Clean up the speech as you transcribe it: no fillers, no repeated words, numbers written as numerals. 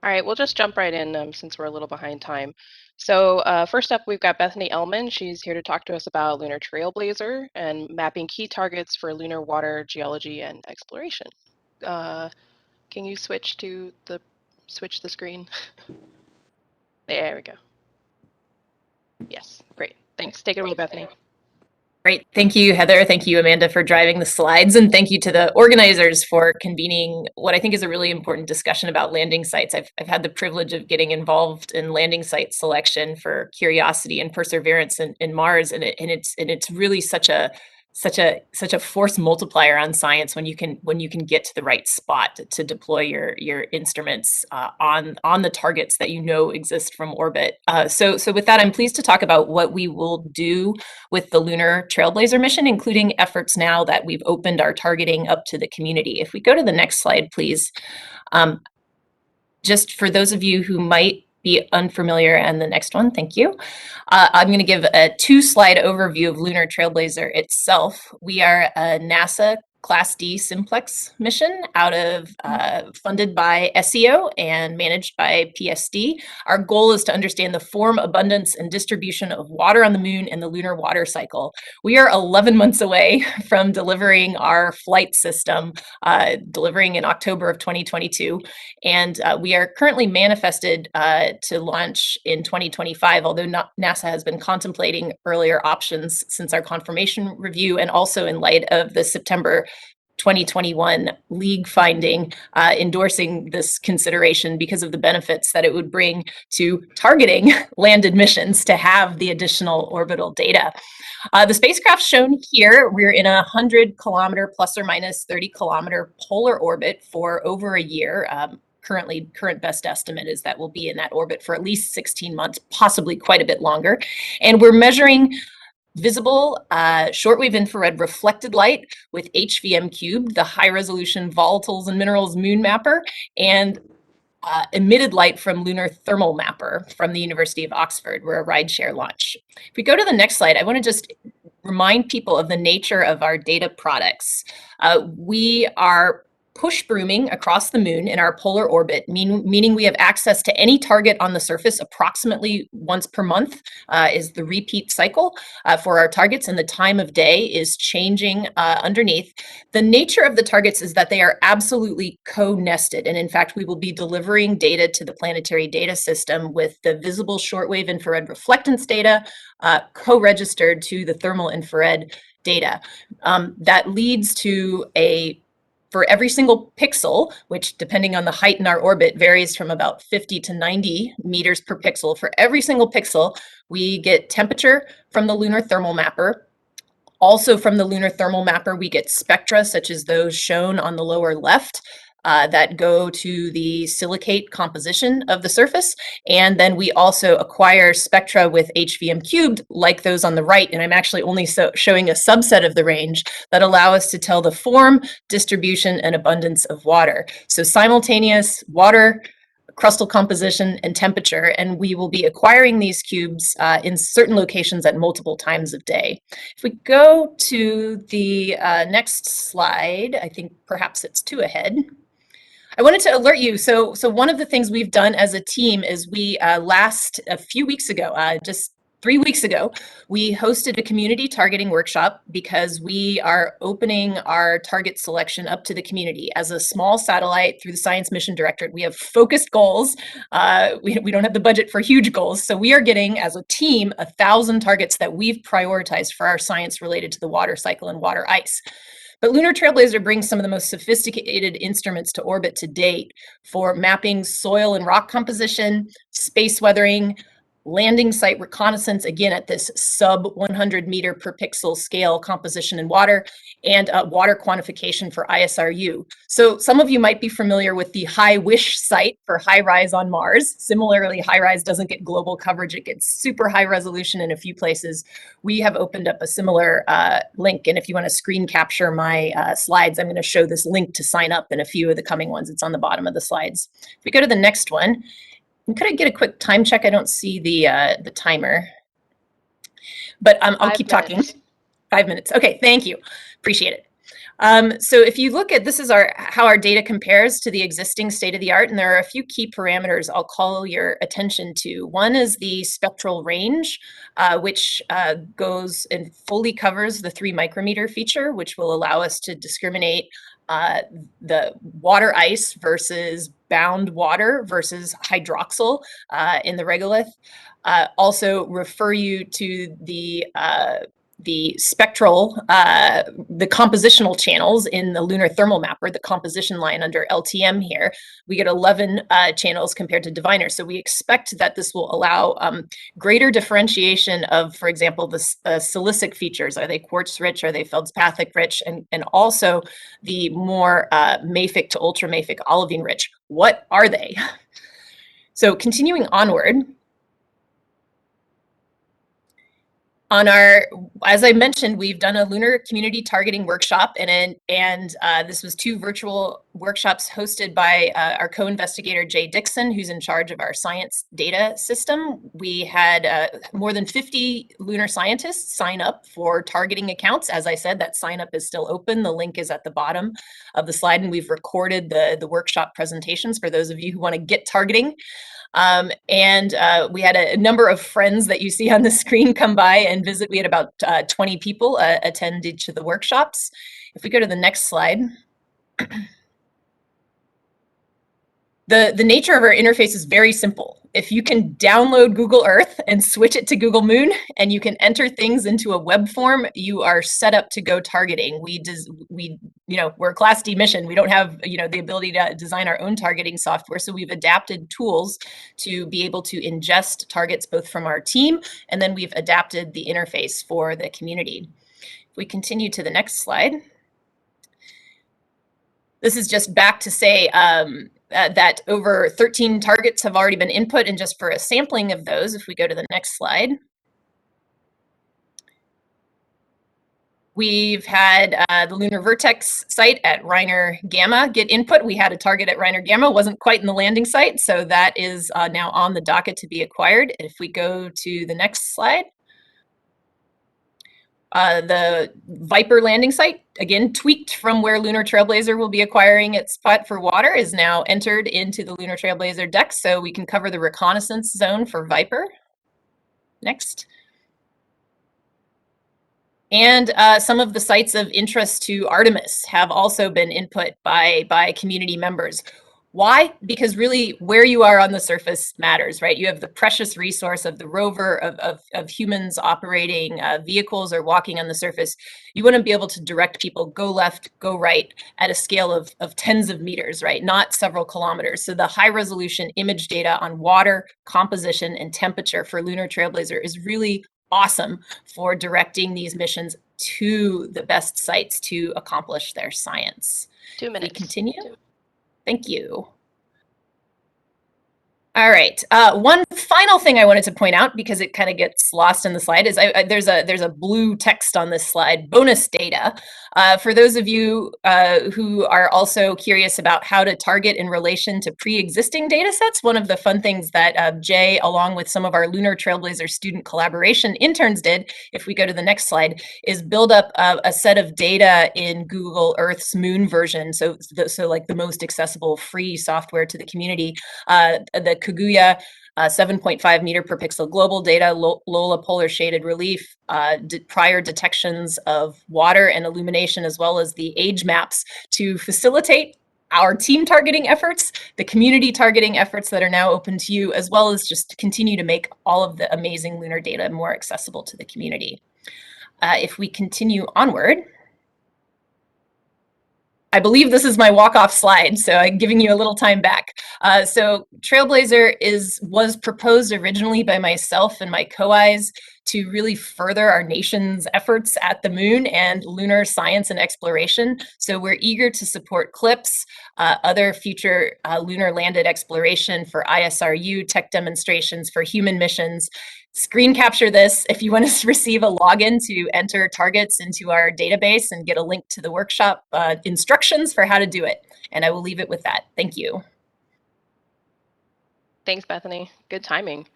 All right, we'll just jump right in since we're a little behind time. So first up, we've got Bethany Ehlmann. She's here to talk to us about Lunar Trailblazer and mapping key targets for lunar water geology and exploration. Can you switch the screen? There we go. Yes, great. Thanks. Take it away, Bethany. Great. Thank you, Heather. Thank you, Amanda, for driving the slides. And thank you to the organizers for convening what I think is a really important discussion about landing sites. I've had the privilege of getting involved in landing site selection for Curiosity and Perseverance in Mars. And it's really such a force multiplier on science when you can get to the right spot to deploy your instruments on the targets that you know exist from orbit. So with that, I'm pleased to talk about what we will do with the Lunar Trailblazer mission, including efforts now that we've opened our targeting up to the community. If we go to the next slide, please. Just for those of you who might be unfamiliar, and the next one, thank you. I'm going to give a 2-slide overview of Lunar Trailblazer itself. We are a NASA Class D simplex mission out of funded by SEO and managed by PSD. Our goal is to understand the form, abundance, and distribution of water on the moon and the lunar water cycle. We are 11 months away from delivering our flight system, delivering in October of 2022. And we are currently manifested to launch in 2025, although NASA has been contemplating earlier options since our confirmation review, and also in light of the September 2021 league finding endorsing this consideration because of the benefits that it would bring to targeting landed missions to have the additional orbital data. The spacecraft shown here, we're in a 100-kilometer plus or minus 30-kilometer polar orbit for over a year. Current best estimate is that we'll be in that orbit for at least 16 months, possibly quite a bit longer. And we're measuring visible shortwave infrared reflected light with HVM cubed, the high resolution volatiles and minerals moon mapper, and emitted light from lunar thermal mapper from the University of Oxford. We're a rideshare launch. If we go to the next slide, I want to just remind people of the nature of our data products. We are push brooming across the moon in our polar orbit, meaning we have access to any target on the surface approximately once per month is the repeat cycle for our targets, and the time of day is changing underneath. The nature of the targets is that they are absolutely co-nested, and in fact, we will be delivering data to the planetary data system with the visible shortwave infrared reflectance data co-registered to the thermal infrared data. That leads to for every single pixel, which depending on the height in our orbit varies from about 50 to 90 meters per pixel, for every single pixel, we get temperature from the lunar thermal mapper. Also from the lunar thermal mapper, we get spectra, such as those shown on the lower left, that go to the silicate composition of the surface. And then we also acquire spectra with HVM cubed, like those on the right. And I'm actually only showing a subset of the range that allow us to tell the form, distribution, and abundance of water. So simultaneous water, crustal composition, and temperature, and we will be acquiring these cubes in certain locations at multiple times of day. If we go to the next slide, I think perhaps it's 2 ahead. I wanted to alert you. So one of the things we've done as a team is we a few weeks ago, just 3 weeks ago, we hosted a community targeting workshop because we are opening our target selection up to the community. As a small satellite through the Science Mission Directorate, we have focused goals. We don't have the budget for huge goals. So we are getting, as a team, 1,000 targets that we've prioritized for our science related to the water cycle and water ice. But Lunar Trailblazer brings some of the most sophisticated instruments to orbit to date for mapping soil and rock composition, space weathering, landing site reconnaissance, again at this sub 100 meter per pixel scale composition in water, and water quantification for ISRU. So some of you might be familiar with the HiWish site for HiRISE on Mars. Similarly, HiRISE doesn't get global coverage. It gets super high resolution in a few places. We have opened up a similar link, and if you want to screen capture my slides, I'm going to show this link to sign up in a few of the coming ones. It's on the bottom of the slides. If we go to the next one, and could I get a quick time check? I don't see the timer, but I'll keep talking. 5 minutes. Okay, thank you. Appreciate it. So if you look at, this is how our data compares to the existing state of the art, and there are a few key parameters I'll call your attention to. One is the spectral range, which goes and fully covers the 3 micrometer feature, which will allow us to discriminate the water ice versus bound water versus hydroxyl in the regolith. Also refer you to the spectral, the compositional channels in the lunar thermal mapper, the composition line under LTM here. We get 11 channels compared to Diviner. So we expect that this will allow greater differentiation of, for example, the silicic features. Are they quartz rich? Are they feldspathic rich? And also the more mafic to ultramafic olivine rich. What are they? So continuing onward, on our, as I mentioned, we've done a lunar community targeting workshop, and this was 2 virtual workshops hosted by our co-investigator Jay Dickson, who's in charge of our science data system. We had more than 50 lunar scientists sign up for targeting accounts. As I said, that sign up is still open. The link is at the bottom of the slide, and we've recorded the workshop presentations for those of you who want to get targeting. We had a number of friends that you see on the screen come by and visit. We had about 20 people attend each of the workshops. If we go to the next slide. The nature of our interface is very simple. If you can download Google Earth and switch it to Google Moon, and you can enter things into a web form, you are set up to go targeting. We're a Class D mission. We don't have, the ability to design our own targeting software, so we've adapted tools to be able to ingest targets both from our team, and then we've adapted the interface for the community. If we continue to the next slide. This is just back to say that over 13 targets have already been input, and just for a sampling of those, if we go to the next slide. We've had the Lunar Vertex site at Reiner Gamma get input. We had a target at Reiner Gamma, wasn't quite in the landing site, so that is now on the docket to be acquired. If we go to the next slide. The Viper landing site, again, tweaked from where Lunar Trailblazer will be acquiring its spot for water, is now entered into the Lunar Trailblazer deck, so we can cover the reconnaissance zone for Viper. Next. And some of the sites of interest to Artemis have also been input by community members. Why? Because really where you are on the surface matters, right? You have the precious resource of the rover, of humans operating vehicles or walking on the surface. You want to be able to direct people, go left, go right, at a scale of tens of meters, right? Not several kilometers. So the high resolution image data on water, composition, and temperature for Lunar Trailblazer is really awesome for directing these missions to the best sites to accomplish their science. 2 minutes. We continue. Thank you. All right. One final thing I wanted to point out, because it kind of gets lost in the slide, is there's a blue text on this slide, bonus data. For those of you who are also curious about how to target in relation to pre-existing data sets, one of the fun things that Jay, along with some of our Lunar Trailblazer student collaboration interns did, if we go to the next slide, is build up a set of data in Google Earth's Moon version, so like the most accessible free software to the community. The Kaguya 7.5 meter per pixel global data, LOLA polar shaded relief, prior detections of water and illumination, as well as the age maps to facilitate our team targeting efforts, the community targeting efforts that are now open to you, as well as just continue to make all of the amazing lunar data more accessible to the community. If we continue onward. I believe this is my walk-off slide, so I'm giving you a little time back. So Trailblazer was proposed originally by myself and my co-Is to really further our nation's efforts at the moon and lunar science and exploration. So we're eager to support CLPS, other future lunar landed exploration for ISRU, tech demonstrations for human missions. Screen capture this if you want to receive a login to enter targets into our database and get a link to the workshop instructions for how to do it. And I will leave it with that. Thank you. Thanks, Bethany. Good timing.